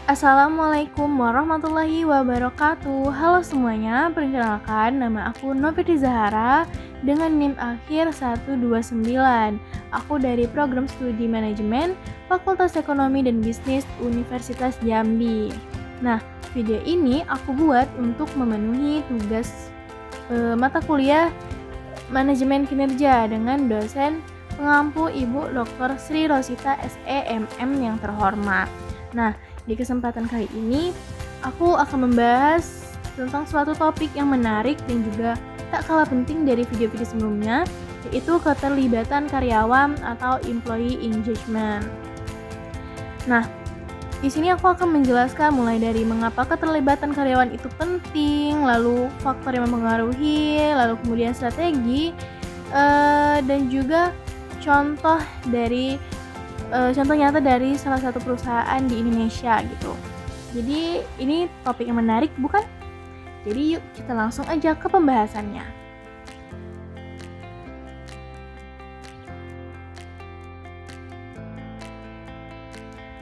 Assalamualaikum warahmatullahi wabarakatuh. Halo semuanya, perkenalkan nama aku Noviti Zahara dengan NIM akhir 129. Aku dari program studi manajemen Fakultas Ekonomi dan Bisnis Universitas Jambi. Nah, video ini aku buat untuk memenuhi tugas mata kuliah manajemen kinerja dengan dosen pengampu Ibu Dr. Sri Rosita SEMM yang terhormat. Nah, di kesempatan kali ini, aku akan membahas tentang suatu topik yang menarik dan juga tak kalah penting dari video-video sebelumnya, yaitu keterlibatan karyawan atau employee engagement. Nah, di sini aku akan menjelaskan mulai dari mengapa keterlibatan karyawan itu penting, lalu faktor yang mempengaruhi, lalu kemudian strategi, dan juga contoh nyata dari salah satu perusahaan di Indonesia gitu. Jadi ini topik yang menarik bukan? Jadi yuk kita langsung aja ke pembahasannya.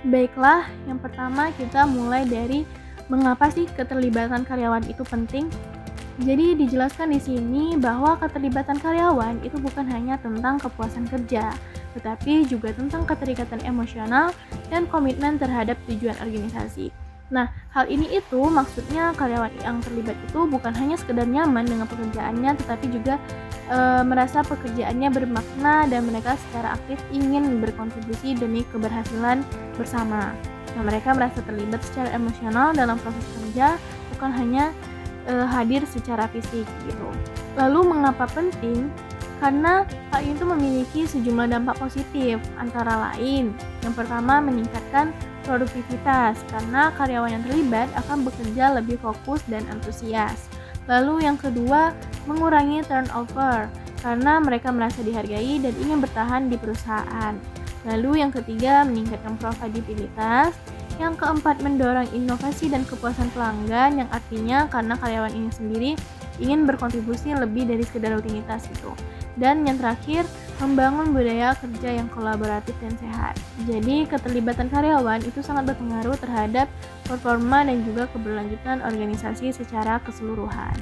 Baiklah, yang pertama kita mulai dari mengapa sih keterlibatan karyawan itu penting? Jadi dijelaskan di sini bahwa keterlibatan karyawan itu bukan hanya tentang kepuasan kerja, tetapi juga tentang keterikatan emosional dan komitmen terhadap tujuan organisasi. Nah, hal ini itu maksudnya karyawan yang terlibat itu bukan hanya sekedar nyaman dengan pekerjaannya, tetapi juga merasa pekerjaannya bermakna dan mereka secara aktif ingin berkontribusi demi keberhasilan bersama. Nah, mereka merasa terlibat secara emosional dalam proses kerja, bukan hanya hadir secara fisik gitu. Lalu mengapa penting? Karena hal itu memiliki sejumlah dampak positif, antara lain yang pertama meningkatkan produktivitas karena karyawan yang terlibat akan bekerja lebih fokus dan antusias. Lalu yang kedua mengurangi turnover karena mereka merasa dihargai dan ingin bertahan di perusahaan. Lalu yang ketiga meningkatkan profitabilitas. Yang keempat, mendorong inovasi dan kepuasan pelanggan, yang artinya karena karyawan ini sendiri ingin berkontribusi lebih dari sekedar rutinitas itu. Dan yang terakhir, membangun budaya kerja yang kolaboratif dan sehat. Jadi, keterlibatan karyawan itu sangat berpengaruh terhadap performa dan juga keberlanjutan organisasi secara keseluruhan.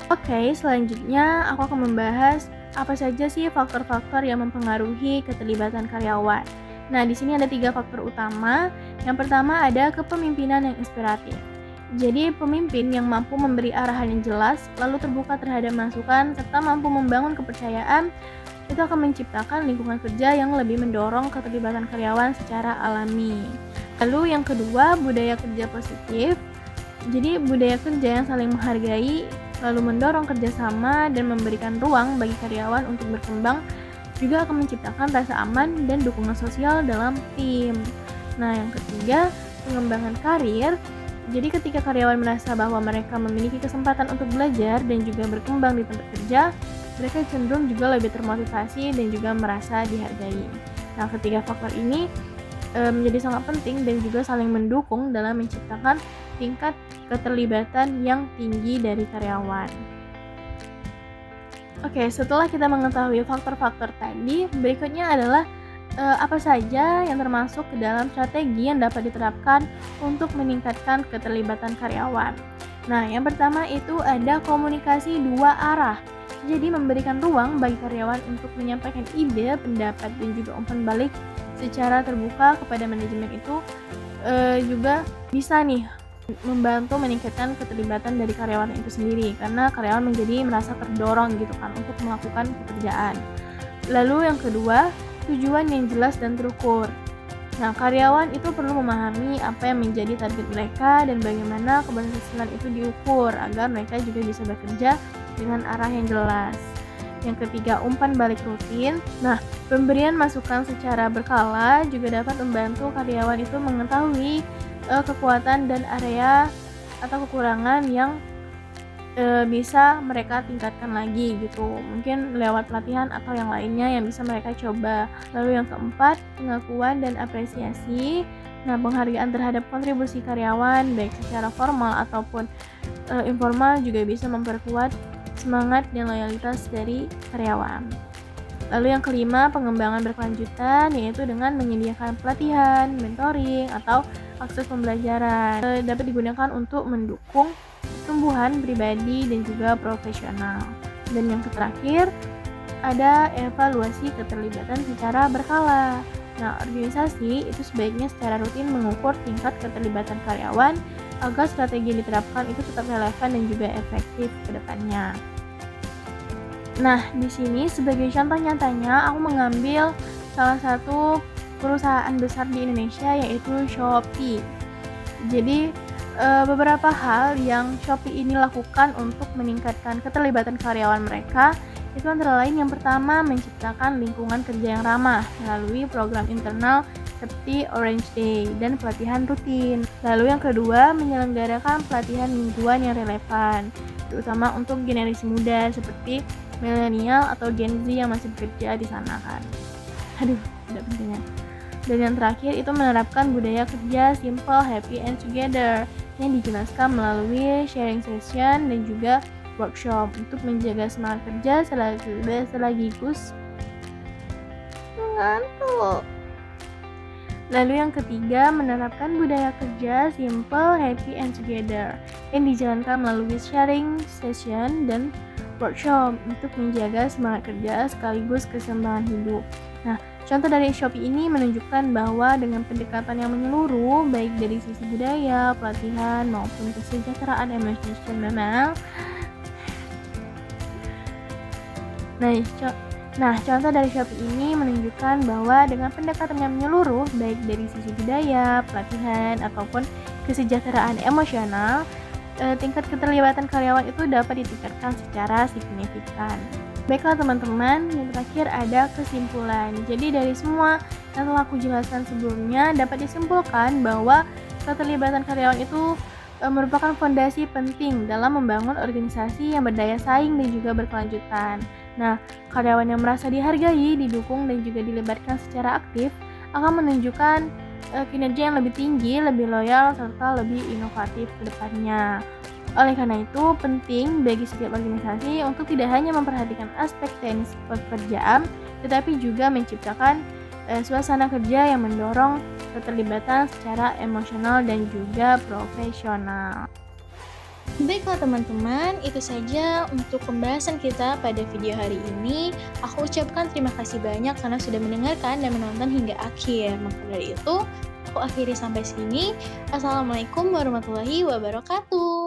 Oke, selanjutnya aku akan membahas apa saja sih faktor-faktor yang mempengaruhi keterlibatan karyawan. Nah, di sini ada 3 faktor utama. Yang pertama ada kepemimpinan yang inspiratif. Jadi, pemimpin yang mampu memberi arahan yang jelas, lalu terbuka terhadap masukan, serta mampu membangun kepercayaan, itu akan menciptakan lingkungan kerja yang lebih mendorong keterlibatan karyawan secara alami. Lalu yang kedua, budaya kerja positif. Jadi, budaya kerja yang saling menghargai, lalu mendorong kerjasama dan memberikan ruang bagi karyawan untuk berkembang, juga akan menciptakan rasa aman dan dukungan sosial dalam tim. Nah, yang ketiga, pengembangan karir. Jadi ketika karyawan merasa bahwa mereka memiliki kesempatan untuk belajar dan juga berkembang di tempat kerja, mereka cenderung juga lebih termotivasi dan juga merasa dihargai. Nah, ketiga faktor ini menjadi sangat penting dan juga saling mendukung dalam menciptakan tingkat keterlibatan yang tinggi dari karyawan. Oke, setelah kita mengetahui faktor-faktor tadi, berikutnya adalah apa saja yang termasuk ke dalam strategi yang dapat diterapkan untuk meningkatkan keterlibatan karyawan. Nah, yang pertama itu ada komunikasi dua arah. Jadi memberikan ruang bagi karyawan untuk menyampaikan ide, pendapat, dan juga umpan balik secara terbuka kepada manajemen itu juga bisa nih membantu meningkatkan keterlibatan dari karyawan itu sendiri, karena karyawan menjadi merasa terdorong gitu kan untuk melakukan pekerjaan. Lalu yang kedua, tujuan yang jelas dan terukur. Nah, karyawan itu perlu memahami apa yang menjadi target mereka dan bagaimana keberhasilan itu diukur agar mereka juga bisa bekerja dengan arah yang jelas. Yang ketiga, umpan balik rutin. Nah, pemberian masukan secara berkala juga dapat membantu karyawan itu mengetahui kekuatan dan area atau kekurangan yang bisa mereka tingkatkan lagi gitu, mungkin lewat pelatihan atau yang lainnya yang bisa mereka coba. Lalu yang keempat, pengakuan dan apresiasi. Nah, penghargaan terhadap kontribusi karyawan baik secara formal ataupun informal juga bisa memperkuat semangat dan loyalitas dari karyawan. Lalu yang kelima, pengembangan berkelanjutan, yaitu dengan menyediakan pelatihan, mentoring, atau akses pembelajaran. Dapat digunakan untuk mendukung pertumbuhan pribadi dan juga profesional. Dan yang terakhir, ada evaluasi keterlibatan secara berkala. Nah, organisasi itu sebaiknya secara rutin mengukur tingkat keterlibatan karyawan agar strategi yang diterapkan itu tetap relevan dan juga efektif ke depannya. Nah, di sini sebagai contoh nyatanya aku mengambil salah satu perusahaan besar di Indonesia yaitu Shopee. Jadi beberapa hal yang Shopee ini lakukan untuk meningkatkan keterlibatan karyawan mereka itu antara lain yang pertama menciptakan lingkungan kerja yang ramah melalui program internal seperti Orange Day dan pelatihan rutin. Lalu yang kedua menyelenggarakan pelatihan mingguan yang relevan terutama untuk generasi muda seperti milenial atau Gen Z yang masih bekerja di sana kan. Aduh, tidak pentingnya. Dan yang terakhir itu menerapkan budaya kerja simple, happy, and together yang dijelaskan melalui sharing session dan juga workshop untuk menjaga semangat kerja sekaligus ngantuk. Lalu yang ketiga menerapkan budaya kerja simple, happy, and together yang dijalankan melalui sharing session dan workshop untuk menjaga semangat kerja sekaligus keseimbangan hidup. Nah, contoh dari Shopee ini menunjukkan bahwa dengan pendekatan yang menyeluruh, baik dari sisi budaya, pelatihan, maupun kesejahteraan emosional. Nah, contoh dari Shopee ini menunjukkan bahwa dengan pendekatan yang menyeluruh, baik dari sisi budaya, pelatihan, ataupun kesejahteraan emosional, tingkat keterlibatan karyawan itu dapat ditingkatkan secara signifikan. Baiklah teman-teman, yang terakhir ada kesimpulan. Jadi dari semua yang telah aku jelaskan sebelumnya, dapat disimpulkan bahwa keterlibatan karyawan itu merupakan fondasi penting dalam membangun organisasi yang berdaya saing dan juga berkelanjutan. Nah, karyawan yang merasa dihargai, didukung, dan juga dilibatkan secara aktif akan menunjukkan kinerja yang lebih tinggi, lebih loyal, serta lebih inovatif ke depannya. Oleh karena itu, penting bagi setiap organisasi untuk tidak hanya memperhatikan aspek teknis pekerjaan, tetapi juga menciptakan suasana kerja yang mendorong keterlibatan secara emosional dan juga profesional. Baiklah teman-teman, itu saja untuk pembahasan kita pada video hari ini. Aku ucapkan terima kasih banyak karena sudah mendengarkan dan menonton hingga akhir. Maka dari itu, aku akhiri sampai sini. Assalamualaikum warahmatullahi wabarakatuh.